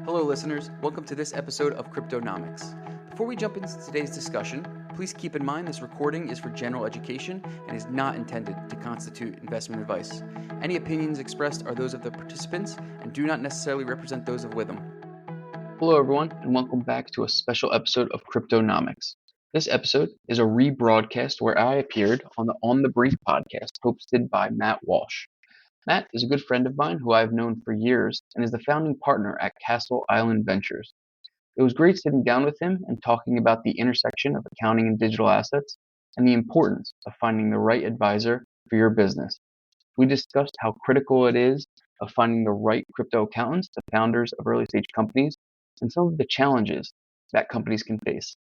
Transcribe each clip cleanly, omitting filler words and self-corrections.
Hello, listeners. Welcome to this episode of Cryptonomics. Before we jump into today's discussion, please keep in mind this recording is for general education and is not intended to constitute investment advice. Any opinions expressed are those of the participants and do not necessarily represent those of Witham. Hello, everyone, and welcome back to a special episode of Cryptonomics. This episode is a rebroadcast where I appeared on the Brink podcast hosted by Matt Walsh. Matt is a good friend of mine who I've known for years and is the founding partner at Castle Island Ventures. It was great sitting down with him and talking about the intersection of accounting and digital assets and the importance of finding the right advisor for your business. We discussed how critical it is of finding the right crypto accountants to founders of early stage companies and some of the challenges that companies can face.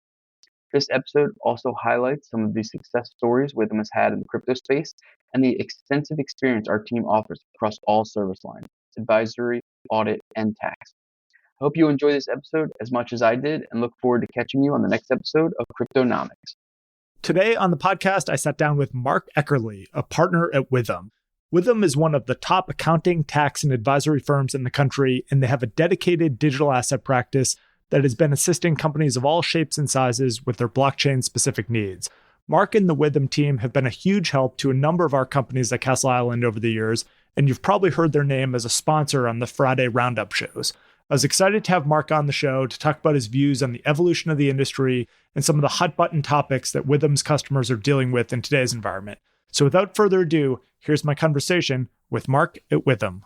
This episode also highlights some of the success stories Witham has had in the crypto space and the extensive experience our team offers across all service lines, advisory, audit, and tax. I hope you enjoy this episode as much as I did and look forward to catching you on the next episode of Cryptonomics. Today on the podcast, I sat down with Mark Eckerly, a partner at Witham. Witham is one of the top accounting, tax, and advisory firms in the country, and they have a dedicated digital asset practice that has been assisting companies of all shapes and sizes with their blockchain-specific needs. Mark and the Witham team have been a huge help to a number of our companies at Castle Island over the years, and you've probably heard their name as a sponsor on the Friday Roundup shows. I was excited to have Mark on the show to talk about his views on the evolution of the industry and some of the hot-button topics that Witham's customers are dealing with in today's environment. So without further ado, here's my conversation with Mark at Witham.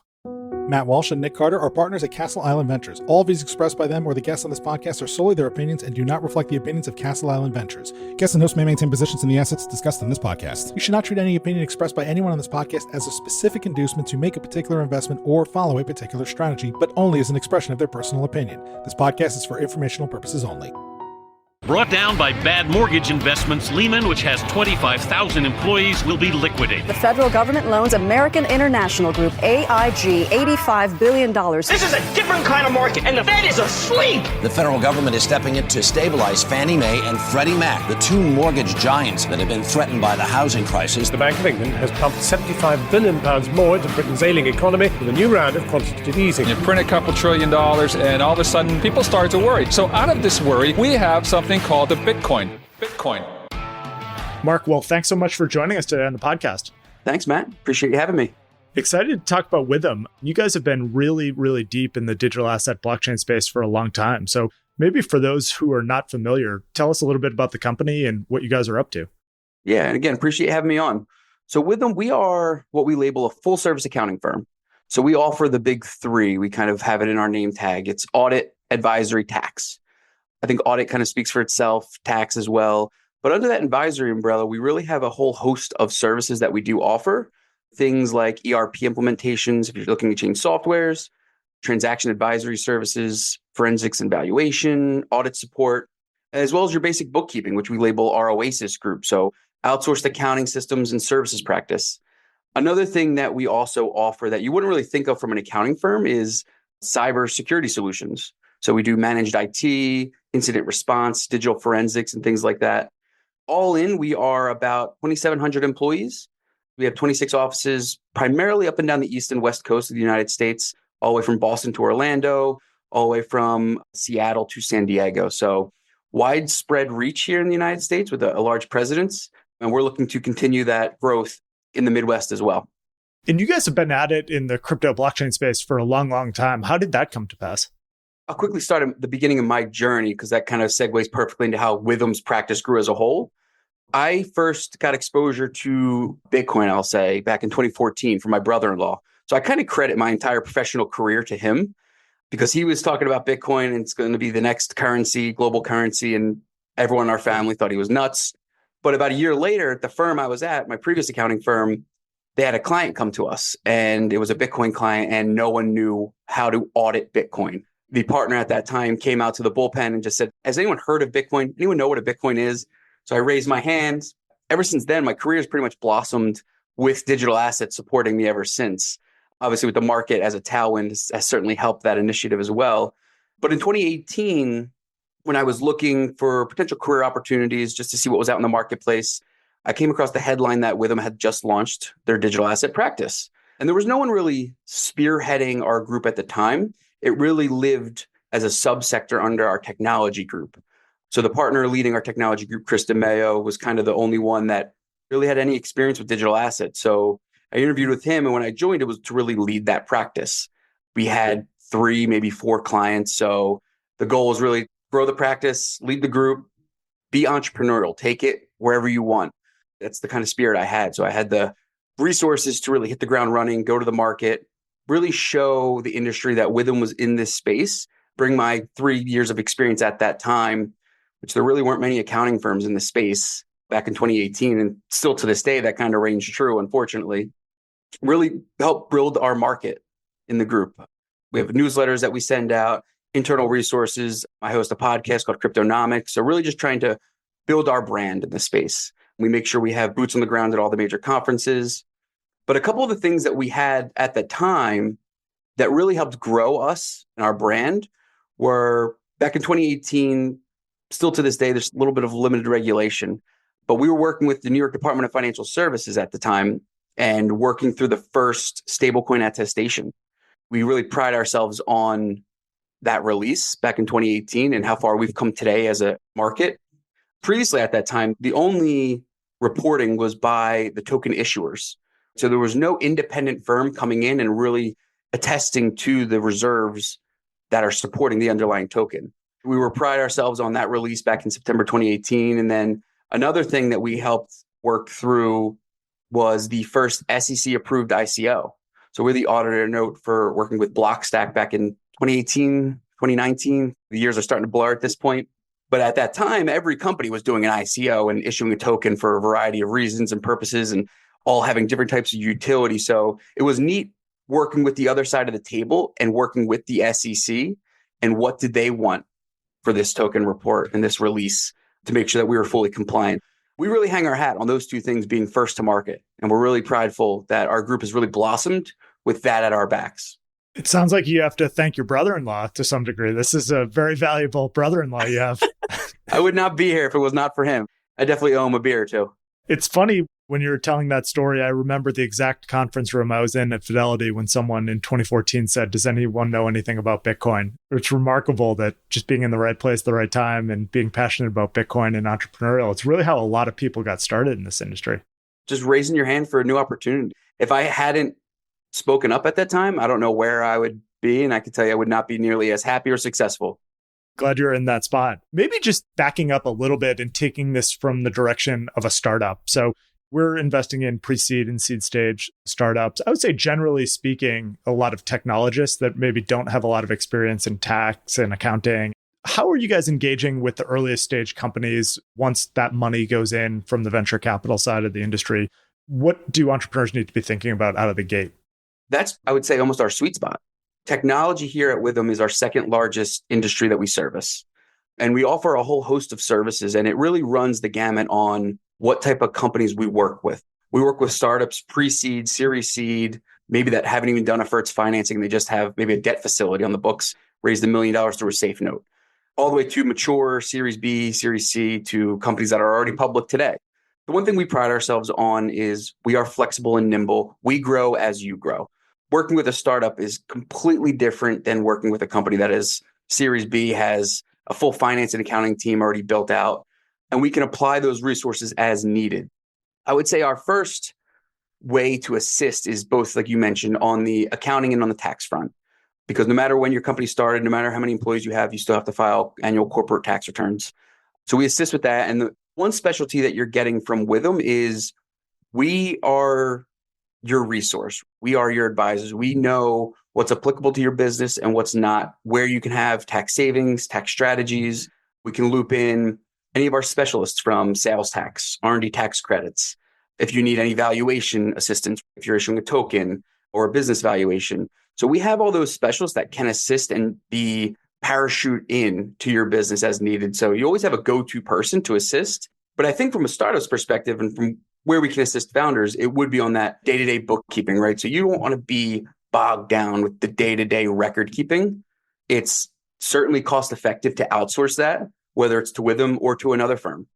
Matt Walsh and Nick Carter are partners at Castle Island Ventures. All views expressed by them or the guests on this podcast are solely their opinions and do not reflect the opinions of Castle Island Ventures. Guests and hosts may maintain positions in the assets discussed in this podcast. You should not treat any opinion expressed by anyone on this podcast as a specific inducement to make a particular investment or follow a particular strategy, but only as an expression of their personal opinion. This podcast is for informational purposes only. Brought down by bad mortgage investments, Lehman, which has 25,000 employees, will be liquidated. The federal government loans American International Group, AIG, $85 billion. This is a different kind of market, and the Fed is asleep. The federal government is stepping in to stabilize Fannie Mae and Freddie Mac, the two mortgage giants that have been threatened by the housing crisis. The Bank of England has pumped £75 billion more into Britain's ailing economy with a new round of quantitative easing. You print a couple $1 trillion, and all of a sudden, people start to worry. So out of this worry, we have something called the Bitcoin. Mark, well, thanks so much for joining us today on the podcast. Thanks, Matt. Appreciate you having me. Excited to talk about Witham. You guys have been really, really deep in the digital asset blockchain space for a long time. So maybe for those who are not familiar, tell us a little bit about the company and what you guys are up to. Yeah, and again, appreciate you having me on. So Witham, we are what we label a full service accounting firm. So we offer the big three. We kind of have it in our name tag. It's audit, advisory, tax. I think audit kind of speaks for itself, tax as well. But under that advisory umbrella, we really have a whole host of services that we do offer. Things like ERP implementations, if you're looking to change softwares, transaction advisory services, forensics and valuation, audit support, as well as your basic bookkeeping, which we label our Oasis group. So outsourced accounting systems and services practice. Another thing that we also offer that you wouldn't really think of from an accounting firm is cybersecurity solutions. So we do managed IT, incident response, digital forensics, and things like that. All in, we are about 2,700 employees. We have 26 offices, primarily up and down the east and west coast of the United States, all the way from Boston to Orlando, all the way from Seattle to San Diego. So widespread reach here in the United States with a large presence. And we're looking to continue that growth in the Midwest as well. And you guys have been at it in the crypto blockchain space for a long, long time. How did that come to pass? I'll quickly start at the beginning of my journey because that kind of segues perfectly into how Witham's practice grew as a whole. I first got exposure to Bitcoin, I'll say, back in 2014 from my brother-in-law. So I kind of credit my entire professional career to him because he was talking about Bitcoin and it's going to be the next currency, global currency, and everyone in our family thought he was nuts. But about a year later, at the firm I was at, my previous accounting firm, they had a client come to us and it was a Bitcoin client and no one knew how to audit Bitcoin. The partner at that time came out to the bullpen and just said, has anyone heard of Bitcoin? Anyone know what a Bitcoin is? So I raised my hand. Ever since then, my career has pretty much blossomed with digital assets supporting me ever since. Obviously, with the market as a tailwind has certainly helped that initiative as well. But in 2018, when I was looking for potential career opportunities just to see what was out in the marketplace, I came across the headline that Witham had just launched their digital asset practice. And there was no one really spearheading our group at the time. It really lived as a subsector under our technology group. So the partner leading our technology group, Krista Mayo, was kind of the only one that really had any experience with digital assets. So I interviewed with him, and when I joined, it was to really lead that practice. We had 3, maybe 4 clients. So the goal was really grow the practice, lead the group, be entrepreneurial, take it wherever you want. That's the kind of spirit I had. So I had the resources to really hit the ground running, go to the market, really show the industry that Witham was in this space, bring my 3 years of experience at that time, which there really weren't many accounting firms in the space back in 2018. And still to this day, that kind of rings true, unfortunately. Really help build our market in the group. We have newsletters that we send out, internal resources. I host a podcast called Cryptonomics. So really just trying to build our brand in the space. We make sure we have boots on the ground at all the major conferences. But a couple of the things that we had at the time that really helped grow us and our brand were back in 2018, still to this day, there's a little bit of limited regulation, but we were working with the New York Department of Financial Services at the time and working through the first stablecoin attestation. We really pride ourselves on that release back in 2018 and how far we've come today as a market. Previously at that time, the only reporting was by the token issuers. So there was no independent firm coming in and really attesting to the reserves that are supporting the underlying token. We were pride ourselves on that release back in September 2018. And then another thing that we helped work through was the first SEC approved ICO. So we're the auditor note for working with Blockstack back in 2018, 2019. The years are starting to blur at this point. But at that time, every company was doing an ICO and issuing a token for a variety of reasons and purposes and all having different types of utility. So it was neat working with the other side of the table and working with the SEC and what did they want for this token report and this release to make sure that we were fully compliant. We really hang our hat on those 2 things being first to market. And we're really prideful that our group has really blossomed with that at our backs. It sounds like you have to thank your brother-in-law to some degree. This is a very valuable brother-in-law you have. I would not be here if it was not for him. I definitely owe him a beer too. It's funny when you were telling that story. I remember the exact conference room I was in at Fidelity when someone in 2014 said, "Does anyone know anything about Bitcoin?" It's remarkable that just being in the right place at the right time and being passionate about Bitcoin and entrepreneurial, it's really how a lot of people got started in this industry. Just raising your hand for a new opportunity. If I hadn't spoken up at that time, I don't know where I would be. And I can tell you, I would not be nearly as happy or successful. Glad you're in that spot. Maybe just backing up a little bit and taking this from the direction of a startup. So we're investing in pre-seed and seed stage startups. I would say, generally speaking, a lot of technologists that maybe don't have a lot of experience in tax and accounting. How are you guys engaging with the earliest stage companies once that money goes in from the venture capital side of the industry? What do entrepreneurs need to be thinking about out of the gate? That's, I would say, almost our sweet spot. Technology here at Witham is our second largest industry that we service. And we offer a whole host of services, and it really runs the gamut on what type of companies we work with. We work with startups, pre-seed, series seed, maybe that haven't even done a first financing. They just have maybe a debt facility on the books, raised $1 million through a safe note, all the way to mature series B, series C, to companies that are already public today. The one thing we pride ourselves on is we are flexible and nimble. We grow as you grow. Working with a startup is completely different than working with a company that is Series B, has a full finance and accounting team already built out, and we can apply those resources as needed. I would say our first way to assist is both, like you mentioned, on the accounting and on the tax front. Because no matter when your company started, no matter how many employees you have, you still have to file annual corporate tax returns. So we assist with that. And the one specialty that you're getting from Witham is we are your resource. We are your advisors. We know what's applicable to your business and what's not, where you can have tax savings, tax strategies. We can loop in any of our specialists from sales tax, R&D tax credits. If you need any valuation assistance, if you're issuing a token or a business valuation. So we have all those specialists that can assist and be parachute in to your business as needed. So you always have a go-to person to assist. But I think from a startup's perspective and from where we can assist founders, it would be on that day-to-day bookkeeping, right? So you don't want to be bogged down with the day-to-day record keeping. It's certainly cost-effective to outsource that, whether it's to Witham or to another firm.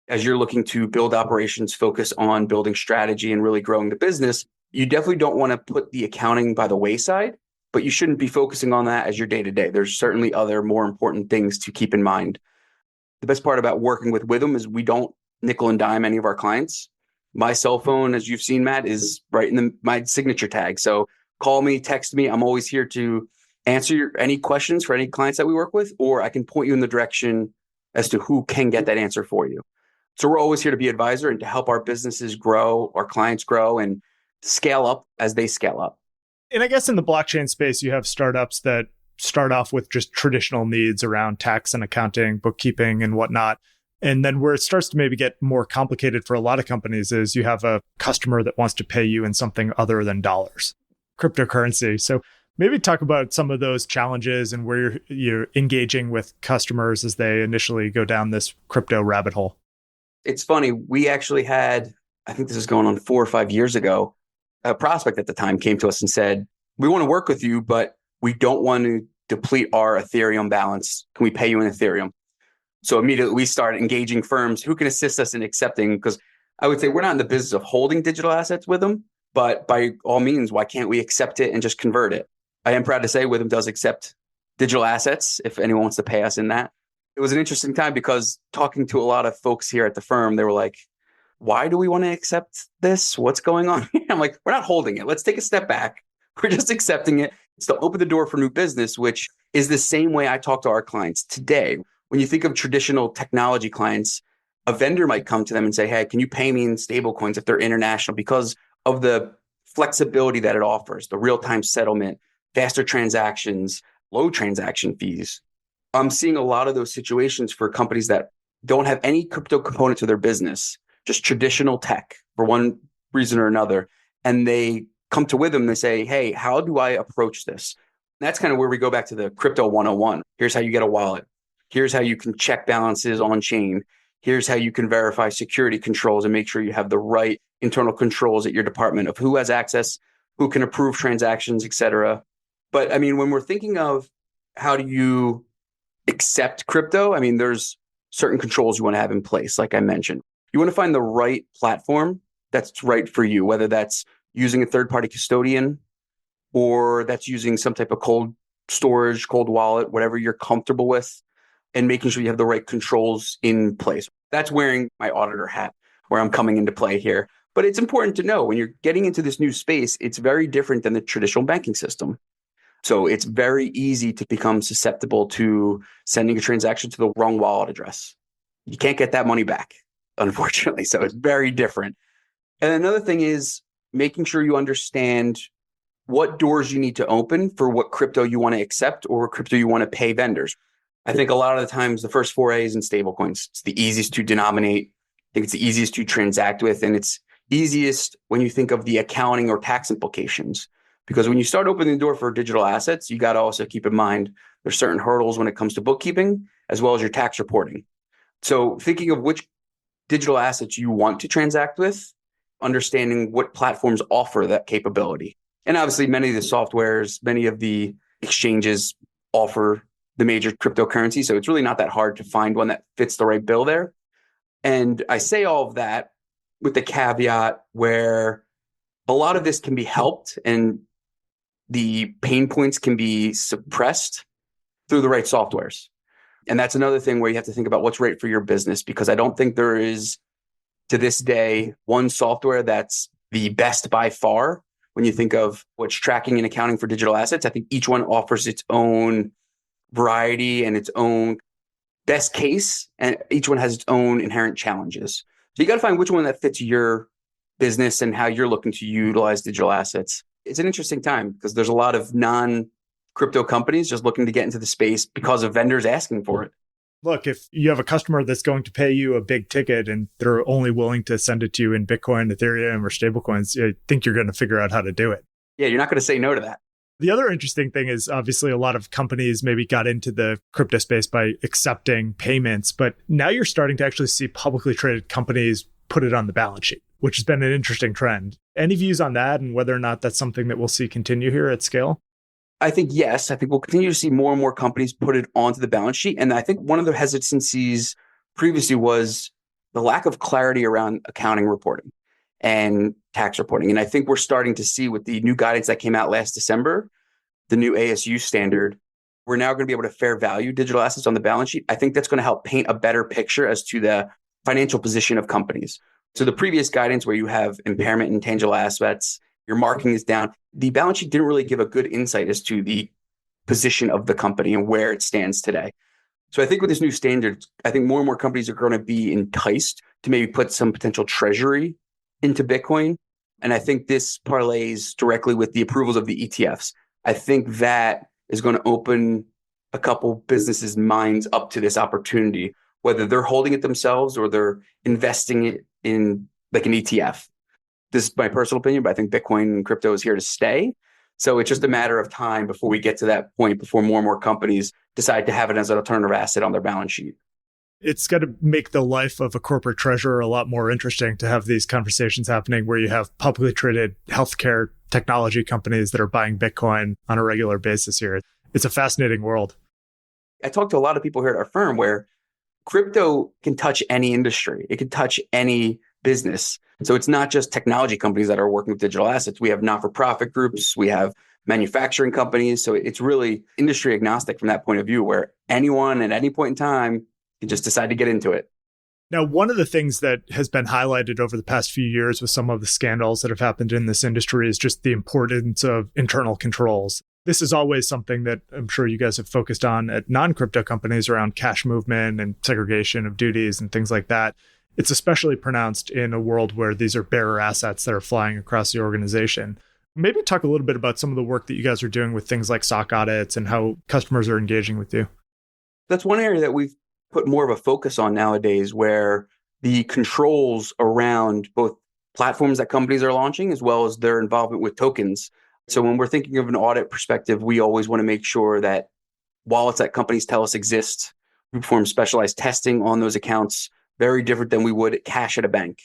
As you're looking to build operations, focus on building strategy and really growing the business, you definitely don't want to put the accounting by the wayside. but you shouldn't be focusing on that as your day-to-day. There's certainly other more important things to keep in mind. The best part about working with Witham is we don't nickel and dime any of our clients. My cell phone, as you've seen, Matt, is right in my signature tag. So call me, text me. I'm always here to answer any questions for any clients that we work with, or I can point you in the direction as to who can get that answer for you. So we're always here to be an advisor and to help our businesses grow, our clients grow, and scale up as they scale up. And I guess in the blockchain space, you have startups that start off with just traditional needs around tax and accounting, bookkeeping and whatnot. And then where it starts to maybe get more complicated for a lot of companies is you have a customer that wants to pay you in something other than dollars, cryptocurrency. So maybe talk about some of those challenges and where you're engaging with customers as they initially go down this crypto rabbit hole. It's funny. We actually had, I think this is going on 4 or 5 years ago, a prospect at the time came to us and said, we want to work with you, but we don't want to deplete our Ethereum balance. Can we pay you in Ethereum? So immediately we started engaging firms who can assist us in accepting, because I would say we're not in the business of holding digital assets with them, but by all means, why can't we accept it and just convert it? I am proud to say Witham does accept digital assets if anyone wants to pay us in that. It was an interesting time because talking to a lot of folks here at the firm, they were like, why do we want to accept this? What's going on? I'm like, we're not holding it. Let's take a step back. We're just accepting it. It's to open the door for new business, which is the same way I talk to our clients today. When you think of traditional technology clients, a vendor might come to them and say, hey, can you pay me in stablecoins if they're international, because of the flexibility that it offers, the real-time settlement, faster transactions, low transaction fees. I'm seeing a lot of those situations for companies that don't have any crypto component to their business, just traditional tech for one reason or another. And they come to Witham and they say, hey, how do I approach this? And that's kind of where we go back to the crypto 101. Here's how you get a wallet. Here's how you can check balances on chain. Here's how you can verify security controls and make sure you have the right internal controls at your department of who has access, who can approve transactions, et cetera. But I mean, when we're thinking of how do you accept crypto, I mean, there's certain controls you want to have in place. Like I mentioned, you want to find the right platform that's right for you, whether that's using a third-party custodian or that's using some type of cold storage, cold wallet, whatever you're comfortable with, and making sure you have the right controls in place. That's wearing my auditor hat, where I'm coming into play here. But it's important to know when you're getting into this new space, it's very different than the traditional banking system. So it's very easy to become susceptible to sending a transaction to the wrong wallet address. You can't get that money back, unfortunately. So it's very different. And another thing is making sure you understand what doors you need to open for what crypto you want to accept or what crypto you want to pay vendors. I think a lot of the times the first foray is in stablecoins. It's the easiest to denominate. I think it's the easiest to transact with. And it's easiest when you think of the accounting or tax implications. Because when you start opening the door for digital assets, you got to also keep in mind there's certain hurdles when it comes to bookkeeping as well as your tax reporting. So thinking of which digital assets you want to transact with, understanding what platforms offer that capability. And obviously many of the softwares, many of the exchanges offer the major cryptocurrency. So it's really not that hard to find one that fits the right bill there. And I say all of that with the caveat where a lot of this can be helped and the pain points can be suppressed through the right softwares. And that's another thing where you have to think about what's right for your business, because I don't think there is, to this day, one software that's the best by far. When you think of what's tracking and accounting for digital assets, I think each one offers its own variety and its own best case, and each one has its own inherent challenges. So you got to find which one that fits your business and how you're looking to utilize digital assets. It's an interesting time because there's a lot of non-crypto companies just looking to get into the space because of vendors asking for it. Look, if you have a customer that's going to pay you a big ticket and they're only willing to send it to you in Bitcoin, Ethereum, or stablecoins, I think you're going to figure out how to do it. Yeah, you're not going to say no to that. The other interesting thing is obviously a lot of companies maybe got into the crypto space by accepting payments, but now you're starting to actually see publicly traded companies put it on the balance sheet, which has been an interesting trend. Any views on that and whether or not that's something that we'll see continue here at scale? I think yes. I think we'll continue to see more and more companies put it onto the balance sheet. And I think one of the hesitancies previously was the lack of clarity around accounting reporting and tax reporting. And I think we're starting to see with the new guidance that came out last December, the new ASU standard, we're now going to be able to fair value digital assets on the balance sheet. I think that's going to help paint a better picture as to the financial position of companies. So the previous guidance where you have impairment in tangible assets, your marking is down, the balance sheet didn't really give a good insight as to the position of the company and where it stands today. So I think with this new standard, I think more and more companies are going to be enticed to maybe put some potential treasury into Bitcoin. And I think this parlays directly with the approvals of the ETFs. I think that is going to open a couple businesses' minds up to this opportunity, whether they're holding it themselves or they're investing it in like an ETF. This is my personal opinion, but I think Bitcoin and crypto is here to stay. So it's just a matter of time before we get to that point, before more and more companies decide to have it as an alternative asset on their balance sheet. It's got to make the life of a corporate treasurer a lot more interesting to have these conversations happening where you have publicly traded healthcare technology companies that are buying Bitcoin on a regular basis here. It's a fascinating world. I talked to a lot of people here at our firm where crypto can touch any industry. It can touch any business. So it's not just technology companies that are working with digital assets. We have not-for-profit groups. We have manufacturing companies. So it's really industry agnostic from that point of view, where anyone at any point in time can just decide to get into it. Now, one of the things that has been highlighted over the past few years with some of the scandals that have happened in this industry is just the importance of internal controls. This is always something that I'm sure you guys have focused on at non-crypto companies around cash movement and segregation of duties and things like that. It's especially pronounced in a world where these are bearer assets that are flying across the organization. Maybe talk a little bit about some of the work that you guys are doing with things like SOC audits and how customers are engaging with you. That's one area that we've put more of a focus on nowadays, where the controls around both platforms that companies are launching as well as their involvement with tokens. So when we're thinking of an audit perspective, we always want to make sure that wallets that companies tell us exist, we perform specialized testing on those accounts, very different than we would cash at a bank.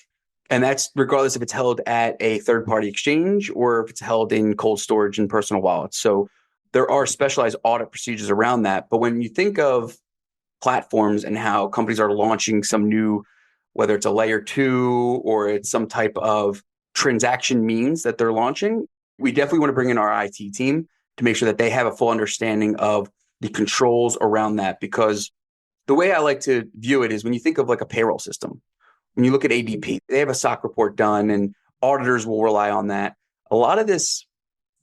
And that's regardless if it's held at a third-party exchange or if it's held in cold storage and personal wallets. So there are specialized audit procedures around that. But when you think of platforms and how companies are launching some new, whether it's a layer 2 or it's some type of transaction means that they're launching, we definitely want to bring in our IT team to make sure that they have a full understanding of the controls around that. Because the way I like to view it is when you think of like a payroll system, when you look at ADP, they have a SOC report done and auditors will rely on that. A lot of this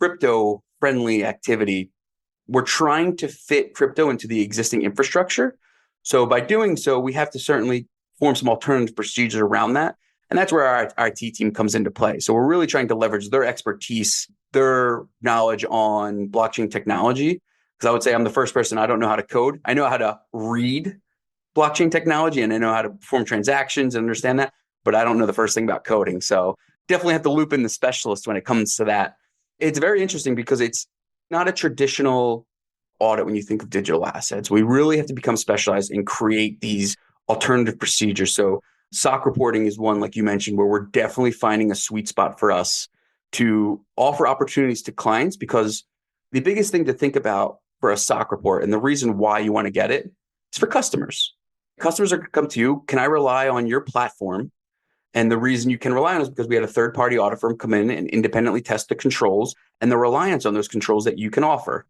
crypto-friendly activity, we're trying to fit crypto into the existing infrastructure. So by doing so, we have to certainly form some alternative procedures around that. And that's where our IT team comes into play. So we're really trying to leverage their expertise, their knowledge on blockchain technology. Because I would say I'm the first person, I don't know how to code. I know how to read blockchain technology and I know how to perform transactions and understand that, but I don't know the first thing about coding. So definitely have to loop in the specialist when it comes to that. It's very interesting because it's not a traditional audit when you think of digital assets. We really have to become specialized and create these alternative procedures. So SOC reporting is one, like you mentioned, where we're definitely finding a sweet spot for us to offer opportunities to clients, because the biggest thing to think about for a SOC report and the reason why you want to get it is for customers. Customers are going to come to you. Can I rely on your platform? And the reason you can rely on it is because we had a third-party audit firm come in and independently test the controls and the reliance on those controls that you can offer.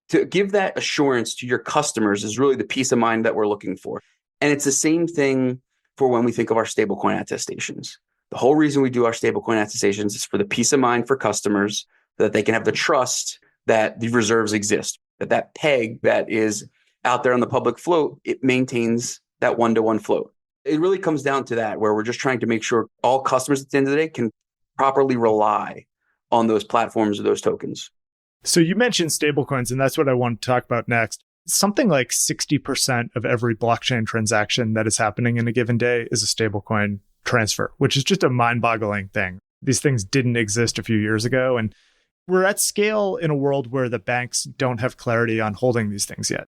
To give that assurance to your customers is really the peace of mind that we're looking for. And it's the same thing for when we think of our stablecoin attestations. The whole reason we do our stablecoin attestations is for the peace of mind for customers, that they can have the trust that the reserves exist, that peg that is out there on the public float, it maintains that one-to-one float. It really comes down to that, where we're just trying to make sure all customers at the end of the day can properly rely on those platforms or those tokens. So you mentioned stablecoins, and that's what I want to talk about next. Something like 60% of every blockchain transaction that is happening in a given day is a stablecoin transfer, which is just a mind-boggling thing. These things didn't exist a few years ago, and we're at scale in a world where the banks don't have clarity on holding these things yet.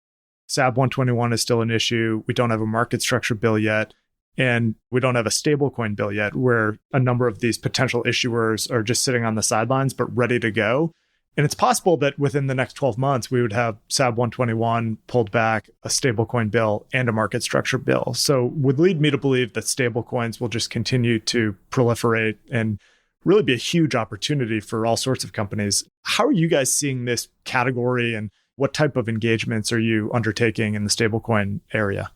SAB 121 is still an issue. We don't have a market structure bill yet, and we don't have a stablecoin bill yet, where a number of these potential issuers are just sitting on the sidelines, but ready to go. And it's possible that within the next 12 months, we would have SAB 121 pulled back, a stablecoin bill, and a market structure bill. So would lead me to believe that stablecoins will just continue to proliferate and really be a huge opportunity for all sorts of companies. How are you guys seeing this category, and what type of engagements are you undertaking in the stablecoin area?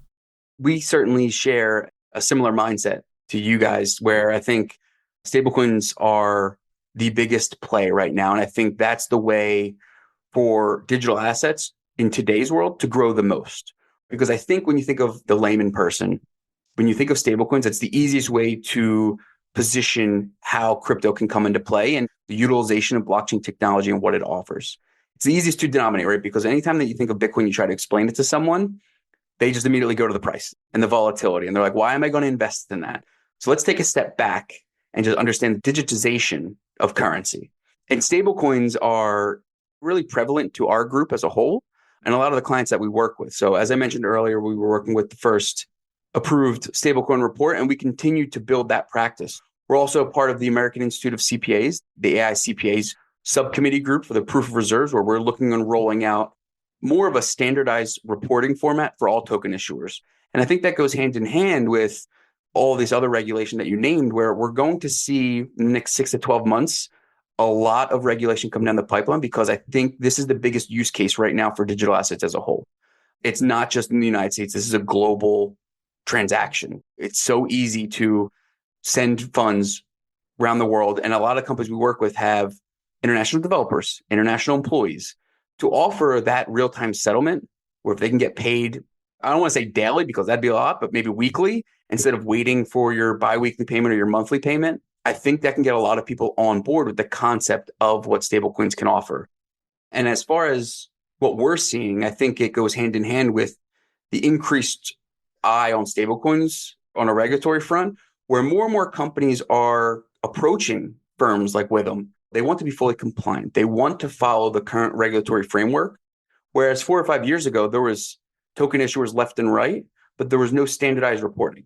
We certainly share a similar mindset to you guys, where I think stablecoins are the biggest play right now. And I think that's the way for digital assets in today's world to grow the most. Because I think when you think of the layman person, when you think of stablecoins, it's the easiest way to position how crypto can come into play and the utilization of blockchain technology and what it offers. It's the easiest to denominate, right? Because anytime that you think of Bitcoin, you try to explain it to someone, they just immediately go to the price and the volatility. And they're like, why am I going to invest in that? So let's take a step back and just understand the digitization of currency. And stablecoins are really prevalent to our group as a whole and a lot of the clients that we work with. So as I mentioned earlier, we were working with the first approved stablecoin report, and we continue to build that practice. We're also a part of the American Institute of CPAs, the AI CPAs subcommittee group for the proof of reserves, where we're looking on rolling out more of a standardized reporting format for all token issuers. And I think that goes hand in hand with all this other regulation that you named, where we're going to see in the next 6 to 12 months, a lot of regulation come down the pipeline, because I think this is the biggest use case right now for digital assets as a whole. It's not just in the United States. This is a global transaction. It's so easy to send funds around the world. And a lot of companies we work with have international developers, international employees to offer that real-time settlement where if they can get paid, I don't want to say daily because that'd be a lot, but maybe weekly instead of waiting for your biweekly payment or your monthly payment. I think that can get a lot of people on board with the concept of what stablecoins can offer. And as far as what we're seeing, I think it goes hand in hand with the increased eye on stablecoins on a regulatory front, where more and more companies are approaching firms like Witham. They want to be fully compliant. They want to follow the current regulatory framework. Whereas 4 or 5 years ago, there was token issuers left and right, but there was no standardized reporting.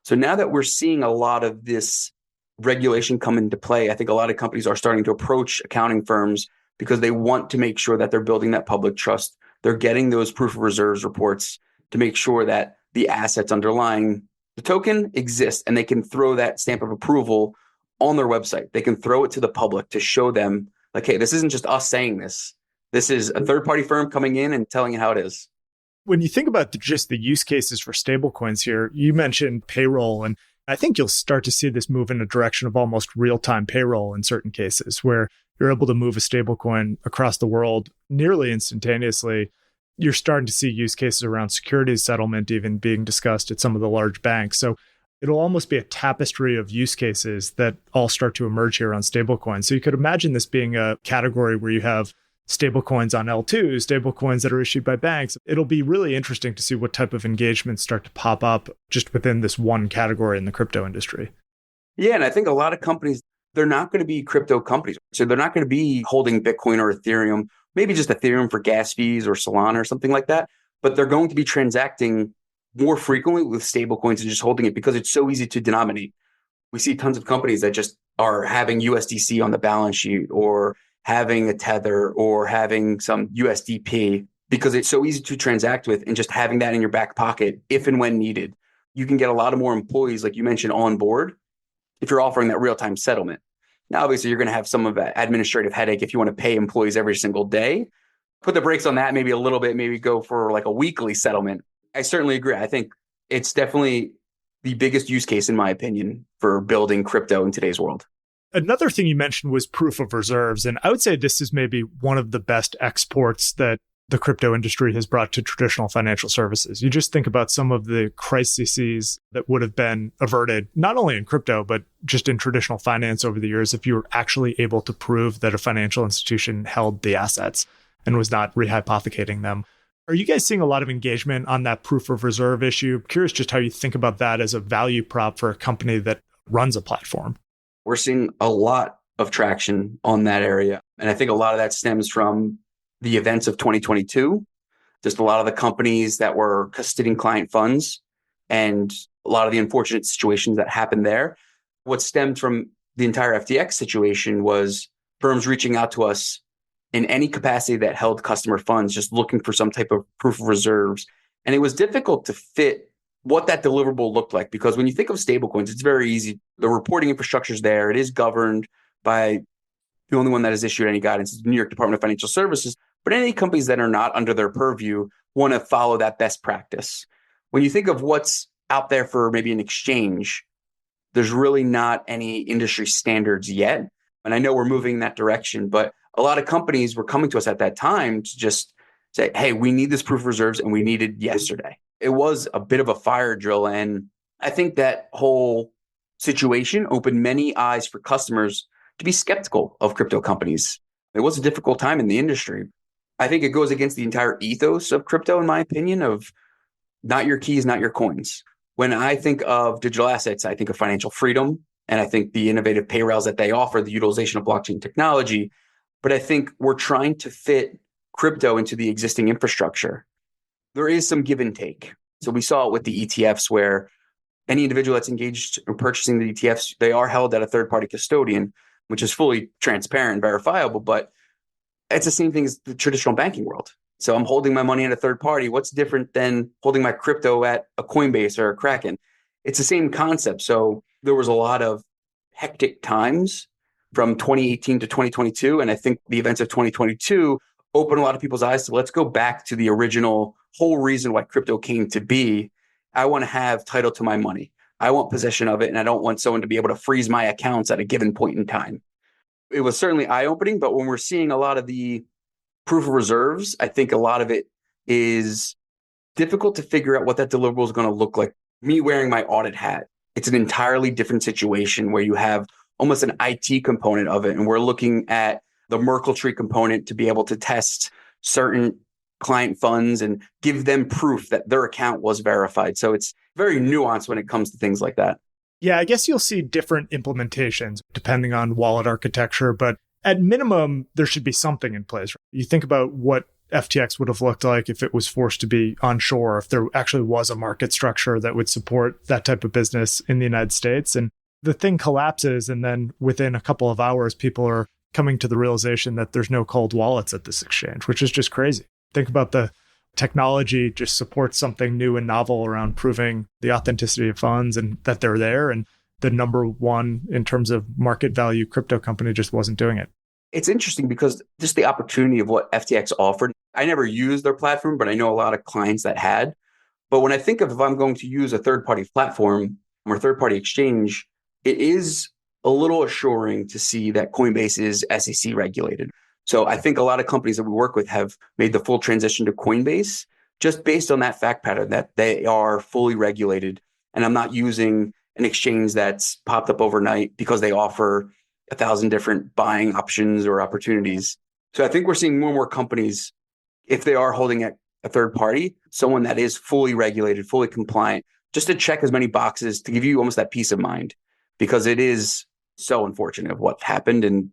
So now that we're seeing a lot of this regulation come into play, I think a lot of companies are starting to approach accounting firms because they want to make sure that they're building that public trust. They're getting those proof of reserves reports to make sure that the assets underlying the token exist, and they can throw that stamp of approval on their website. They can throw it to the public to show them, like, hey, this isn't just us saying this. This is a third-party firm coming in and telling you how it is. When you think about just the use cases for stablecoins here, you mentioned payroll, and I think you'll start to see this move in a direction of almost real-time payroll in certain cases, where you're able to move a stablecoin across the world nearly instantaneously. You're starting to see use cases around securities settlement even being discussed at some of the large banks. So it'll almost be a tapestry of use cases that all start to emerge here on stablecoins. So you could imagine this being a category where you have stablecoins on L2, stablecoins that are issued by banks. It'll be really interesting to see what type of engagements start to pop up just within this one category in the crypto industry. Yeah, and I think a lot of companies, they're not going to be crypto companies. So they're not going to be holding Bitcoin or Ethereum, maybe just Ethereum for gas fees or Solana or something like that. But they're going to be transacting more frequently with stablecoins and just holding it because it's so easy to denominate. We see tons of companies that just are having USDC on the balance sheet or having a Tether or having some USDP because it's so easy to transact with, and just having that in your back pocket if and when needed. You can get a lot of more employees, like you mentioned, on board if you're offering that real-time settlement. Now, obviously, you're going to have some of that administrative headache if you want to pay employees every single day. Put the brakes on that maybe a little bit, maybe go for like a weekly settlement. I certainly agree. I think it's definitely the biggest use case, in my opinion, for building crypto in today's world. Another thing you mentioned was proof of reserves. And I would say this is maybe one of the best exports that the crypto industry has brought to traditional financial services. You just think about some of the crises that would have been averted, not only in crypto, but just in traditional finance over the years, if you were actually able to prove that a financial institution held the assets and was not rehypothecating them. Are you guys seeing a lot of engagement on that proof of reserve issue? Curious just how you think about that as a value prop for a company that runs a platform. We're seeing a lot of traction on that area. And I think a lot of that stems from the events of 2022, just a lot of the companies that were custodying client funds and a lot of the unfortunate situations that happened there. What stemmed from the entire FTX situation was firms reaching out to us in any capacity that held customer funds, just looking for some type of proof of reserves. And it was difficult to fit what that deliverable looked like, because when you think of stablecoins, it's very easy. The reporting infrastructure is there. It is governed by the only one that has issued any guidance is the New York Department of Financial Services. But any companies that are not under their purview want to follow that best practice. When you think of what's out there for maybe an exchange, there's really not any industry standards yet. And I know we're moving in that direction, but a lot of companies were coming to us at that time to just say, hey, we need this proof of reserves and we need it yesterday. It was a bit of a fire drill. And I think that whole situation opened many eyes for customers to be skeptical of crypto companies. It was a difficult time in the industry. I think it goes against the entire ethos of crypto, in my opinion, of not your keys, not your coins. When I think of digital assets, I think of financial freedom, and I think the innovative pay rails that they offer, the utilization of blockchain technology. But I think we're trying to fit crypto into the existing infrastructure. There is some give and take. So we saw it with the ETFs where any individual that's engaged in purchasing the ETFs, they are held at a third-party custodian, which is fully transparent and verifiable, but it's the same thing as the traditional banking world. So I'm holding my money at a third party. What's different than holding my crypto at a Coinbase or a Kraken? It's the same concept. So there was a lot of hectic times from 2018 to 2022. And I think the events of 2022 opened a lot of people's eyes to let's go back to the original whole reason why crypto came to be. I want to have title to my money. I want possession of it. And I don't want someone to be able to freeze my accounts at a given point in time. It was certainly eye-opening, but when we're seeing a lot of the proof of reserves, I think a lot of it is difficult to figure out what that deliverable is going to look like. Me wearing my audit hat, it's an entirely different situation where you have almost an IT component of it. And we're looking at the Merkle tree component to be able to test certain client funds and give them proof that their account was verified. So it's very nuanced when it comes to things like that. Yeah, I guess you'll see different implementations depending on wallet architecture, but at minimum, there should be something in place. You think about what FTX would have looked like if it was forced to be onshore, if there actually was a market structure that would support that type of business in the United States. And the thing collapses, and then within a couple of hours, people are coming to the realization that there's no cold wallets at this exchange, which is just crazy. Think about the technology just supports something new and novel around proving the authenticity of funds and that they're there. And the number one in terms of market value crypto company just wasn't doing it. It's interesting because just the opportunity of what FTX offered, I never used their platform, but I know a lot of clients that had. But when I think of if I'm going to use a third-party platform or third-party exchange, it is a little assuring to see that Coinbase is SEC regulated. So I think a lot of companies that we work with have made the full transition to Coinbase just based on that fact pattern that they are fully regulated. And I'm not using an exchange that's popped up overnight because they offer 1,000 different buying options or opportunities. So I think we're seeing more and more companies, if they are holding at a third party, someone that is fully regulated, fully compliant, just to check as many boxes to give you almost that peace of mind, because it is so unfortunate of what happened. And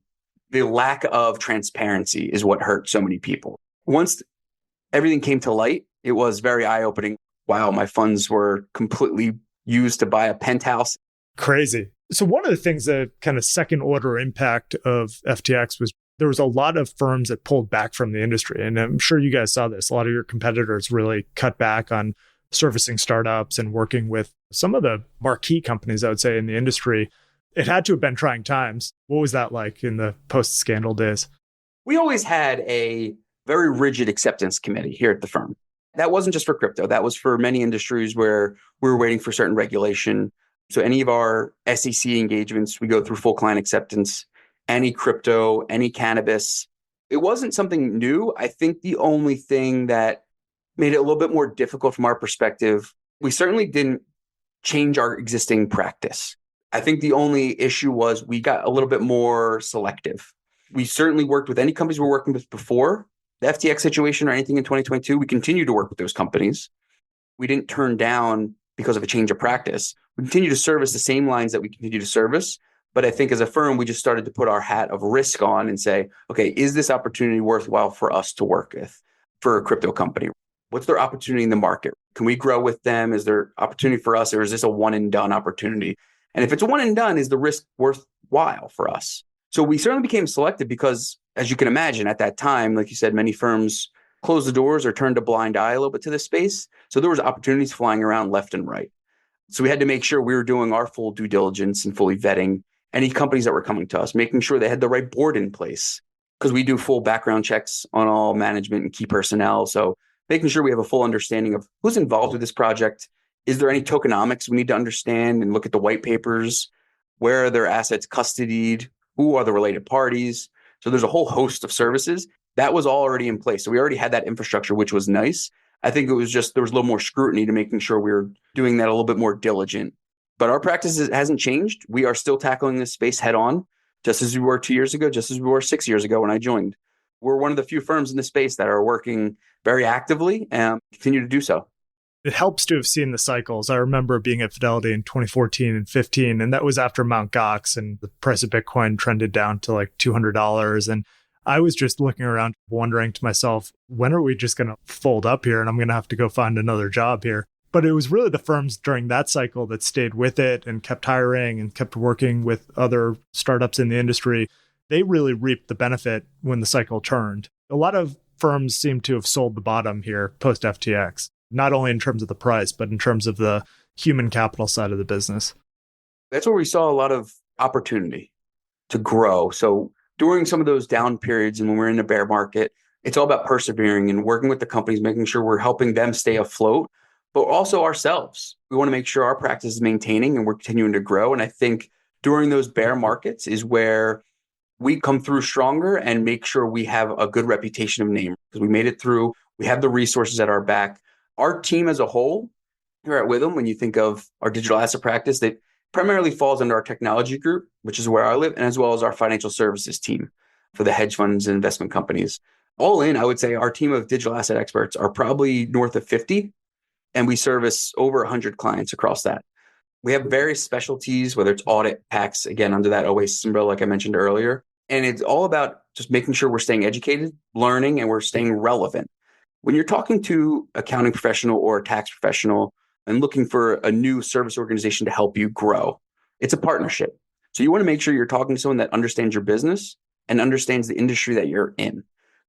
the lack of transparency is what hurt so many people. Once everything came to light, it was very eye-opening. Wow, my funds were completely used to buy a penthouse. Crazy. So one of the things that kind of second order impact of FTX was there was a lot of firms that pulled back from the industry. And I'm sure you guys saw this. A lot of your competitors really cut back on servicing startups and working with some of the marquee companies, I would say, in the industry. It had to have been trying times. What was that like in the post-scandal days? We always had a very rigid acceptance committee here at the firm. That wasn't just for crypto. That was for many industries where we were waiting for certain regulation. So any of our SEC engagements, we go through full client acceptance, any crypto, any cannabis. It wasn't something new. I think the only thing that made it a little bit more difficult from our perspective, we certainly didn't change our existing practice. I think the only issue was we got a little bit more selective. We certainly worked with any companies we were working with before the FTX situation or anything in 2022. We continue to work with those companies. We didn't turn down because of a change of practice. We continue to service the same lines that we continue to service. But I think as a firm, we just started to put our hat of risk on and say, okay, is this opportunity worthwhile for us to work with for a crypto company? What's their opportunity in the market? Can we grow with them? Is there opportunity for us, or is this a one and done opportunity? And if it's a one and done, is the risk worthwhile for us? So we certainly became selective because, as you can imagine, at that time, like you said, many firms closed the doors or turned a blind eye a little bit to this space. So there was opportunities flying around left and right. So we had to make sure we were doing our full due diligence and fully vetting any companies that were coming to us, making sure they had the right board in place, because we do full background checks on all management and key personnel. So making sure we have a full understanding of who's involved with this project. Is there any tokenomics we need to understand and look at the white papers? Where are their assets custodied? Who are the related parties? So there's a whole host of services that was all already in place. So we already had that infrastructure, which was nice. I think it was just, there was a little more scrutiny to making sure we were doing that a little bit more diligent. But our practice hasn't changed. We are still tackling this space head on, just as we were 2 years ago, just as we were 6 years ago when I joined. We're one of the few firms in the space that are working very actively and continue to do so. It helps to have seen the cycles. I remember being at Fidelity in 2014 and 15, and that was after Mt. Gox, and the price of Bitcoin trended down to like $200. And I was just looking around wondering to myself, when are we just going to fold up here and I'm going to have to go find another job here? But it was really the firms during that cycle that stayed with it and kept hiring and kept working with other startups in the industry. They really reaped the benefit when the cycle turned. A lot of firms seem to have sold the bottom here post FTX, not only in terms of the price, but in terms of the human capital side of the business. That's where we saw a lot of opportunity to grow. So during some of those down periods and when we're in a bear market, it's all about persevering and working with the companies, making sure we're helping them stay afloat, but also ourselves. We want to make sure our practice is maintaining and we're continuing to grow. And I think during those bear markets is where we come through stronger and make sure we have a good reputation of name, because we made it through. We have the resources at our back. Our team as a whole here at Witham, when you think of our digital asset practice, that primarily falls under our technology group, which is where I live, and as well as our financial services team for the hedge funds and investment companies. All in, I would say our team of digital asset experts are probably north of 50. And we service over 100 clients across that. We have various specialties, whether it's audit, tax, again, under that Oasis umbrella, like I mentioned earlier. And it's all about just making sure we're staying educated, learning, and we're staying relevant. When you're talking to an accounting professional or a tax professional and looking for a new service organization to help you grow, it's a partnership. So you want to make sure you're talking to someone that understands your business and understands the industry that you're in.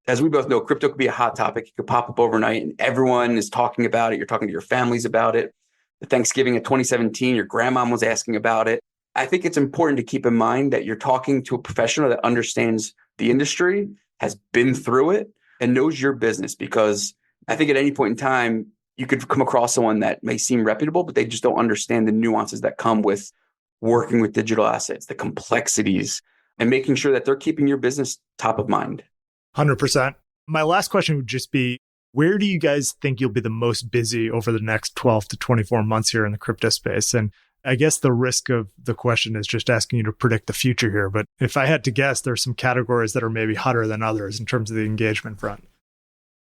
As we both know, crypto could be a hot topic. It could pop up overnight and everyone is talking about it. You're talking to your families about it. The Thanksgiving of 2017, your grandma was asking about it. I think it's important to keep in mind that you're talking to a professional that understands the industry, has been through it, and knows your business. Because I think at any point in time, you could come across someone that may seem reputable, but they just don't understand the nuances that come with working with digital assets, the complexities, and making sure that they're keeping your business top of mind. 100%. My last question would just be, where do you guys think you'll be the most busy over the next 12 to 24 months here in the crypto space? And I guess the risk of the question is just asking you to predict the future here. But if I had to guess, there's some categories that are maybe hotter than others in terms of the engagement front.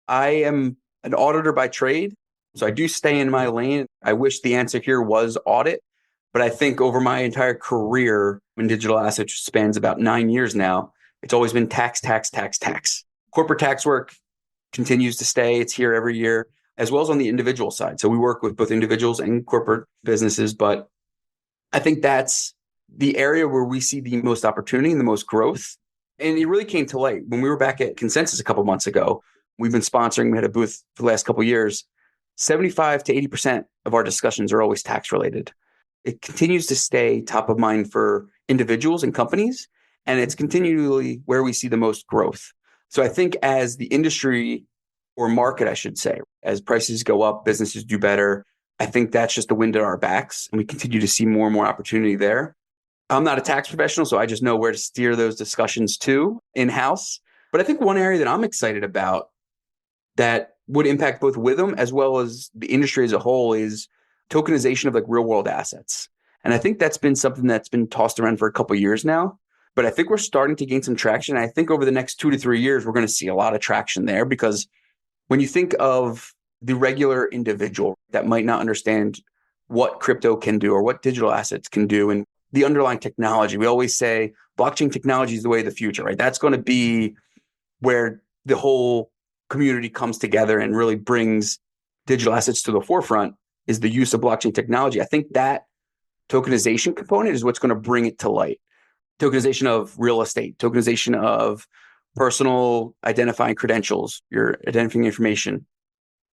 I am an auditor by trade, so I do stay in my lane. I wish the answer here was audit, but I think over my entire career in digital assets, which spans about 9 years now, it's always been tax, tax, tax, tax. Corporate tax work continues to stay. It's here every year, as well as on the individual side. So we work with both individuals and corporate businesses, but I think that's the area where we see the most opportunity and the most growth. And it really came to light when we were back at Consensus a couple of months ago. We've been sponsoring, we had a booth for the last couple of years. 75 to 80% of our discussions are always tax related. It continues to stay top of mind for individuals and companies. And it's continually where we see the most growth. So I think as the industry or market, I should say, as prices go up, businesses do better. I think that's just the wind at our backs. And we continue to see more and more opportunity there. I'm not a tax professional, so I just know where to steer those discussions to in-house. But I think one area that I'm excited about that would impact both Witham as well as the industry as a whole is tokenization of like real world assets. And I think that's been something that's been tossed around for a couple of years now. But I think we're starting to gain some traction. I think over the next 2 to 3 years, we're going to see a lot of traction there, because when you think of the regular individual that might not understand what crypto can do or what digital assets can do and the underlying technology, we always say blockchain technology is the way of the future, right? That's going to be where the whole community comes together and really brings digital assets to the forefront, is the use of blockchain technology. I think that tokenization component is what's going to bring it to light. Tokenization of real estate, tokenization of personal identifying credentials, your identifying information.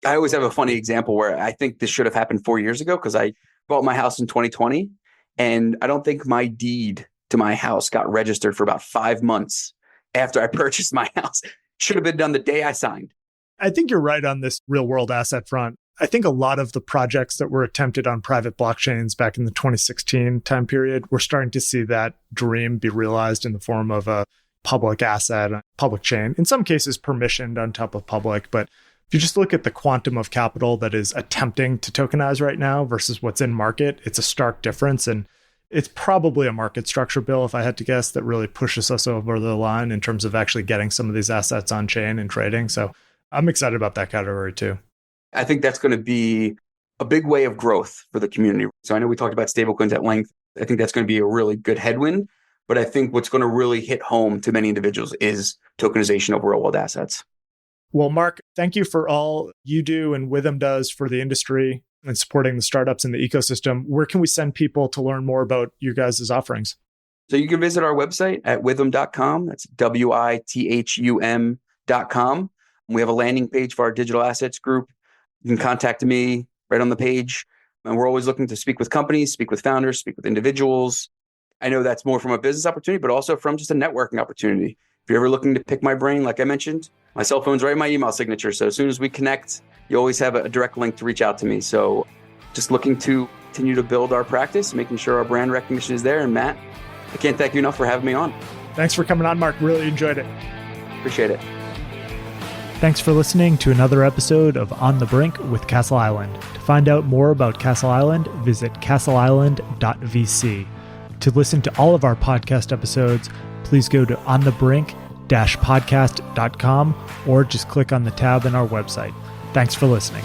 I always have a funny example where I think this should have happened 4 years ago, because I bought my house in 2020 and I don't think my deed to my house got registered for about 5 months after I purchased my house. Should have been done the day I signed. I think you're right on this real world asset front. I think a lot of the projects that were attempted on private blockchains back in the 2016 time period, we're starting to see that dream be realized in the form of a public asset, a public chain, in some cases permissioned on top of public. But if you just look at the quantum of capital that is attempting to tokenize right now versus what's in market, it's a stark difference. And it's probably a market structure bill, if I had to guess, that really pushes us over the line in terms of actually getting some of these assets on chain and trading. So I'm excited about that category too. I think that's going to be a big way of growth for the community. So I know we talked about stablecoins at length. I think that's going to be a really good headwind. But I think what's going to really hit home to many individuals is tokenization of real world assets. Well, Mark, thank you for all you do and Witham does for the industry and supporting the startups in the ecosystem. Where can we send people to learn more about you guys' offerings? So you can visit our website at witham.com. That's WITHUM.com. We have a landing page for our digital assets group. You can contact me right on the page. And we're always looking to speak with companies, speak with founders, speak with individuals. I know that's more from a business opportunity, but also from just a networking opportunity. If you're ever looking to pick my brain, like I mentioned, my cell phone's right in my email signature. So as soon as we connect, you always have a direct link to reach out to me. So just looking to continue to build our practice, making sure our brand recognition is there. And Matt, I can't thank you enough for having me on. Thanks for coming on, Mark. Really enjoyed it. Appreciate it. Thanks for listening to another episode of On the Brink with Castle Island. To find out more about Castle Island, visit castleisland.vc. To listen to all of our podcast episodes, please go to onthebrink-podcast.com or just click on the tab in our website. Thanks for listening.